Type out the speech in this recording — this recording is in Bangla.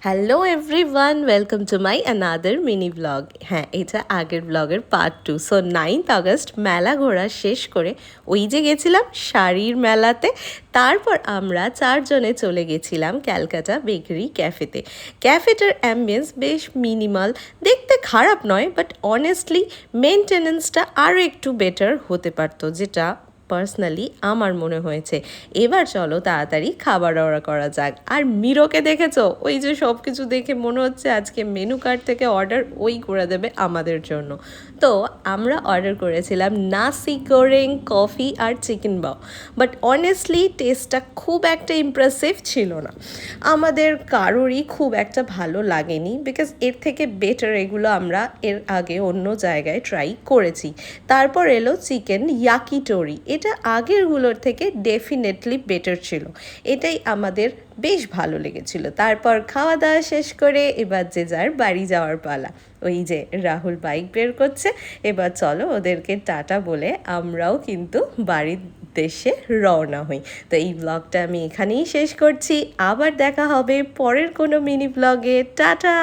Hello everyone, welcome to my another mini blog. হ্যাঁ, এটা আগের ব্লগের পার্ট 2। সো 9th আগস্ট মেলা ঘোরা শেষ করে ওই যে গেছিলাম শাড়ির মেলাতে। তারপর আমরা 4 জনে চলে গেছিলাম ক্যালকাটা বেকারি ক্যাফেতে। ক্যাফেটার অ্যাম্বিয়েন্স বেশ মিনিমাল, দেখতে খারাপ নয়, বাট অনেস্টলি মেনটেনেন্সটা আরও একটু বেটার হতে পারতো, যেটা পার্সোনালি আমার মনে হয়েছে। এবার চলো তাড়াতাড়ি খাবার অর্ডার করা যাক। আর মিরোকে দেখেছো? ওই যে সব কিছু দেখে মনে হচ্ছে আজকে মেনু কার্ড থেকে অর্ডার ওই করে দেবে আমাদের জন্য। তো আমরা অর্ডার করেছিলাম নাসি গোরেং, কফি আর চিকেন বাও। বাট অনেস্টলি টেস্টটা খুব একটা ইমপ্রেসিভ ছিল না, আমাদের কারোরই খুব একটা ভালো লাগেনি, বিকজ এর থেকে বেটার এগুলো আমরা এর আগে অন্য জায়গায় ট্রাই করেছি। তারপর এলো চিকেন ইয়াকিটোরি, এটা আগেরগুলোর থেকে ডেফিনেটলি বেটার ছিল, এটাই আমাদের বেশ ভালো লেগেছিল। তারপর খাওয়া দাওয়া শেষ করে এবার যে যার বাড়ি যাওয়ার পালা। ওই যে রাহুল বাইক বের করছে, এবার চলো ওদেরকে টাটা বলে আমরাও কিন্তু বাড়ির দেশে রওনা হই। তো এই ব্লগটা আমি এখানেই শেষ করছি, আবার দেখা হবে পরের কোনো মিনি ব্লগে। টাটা।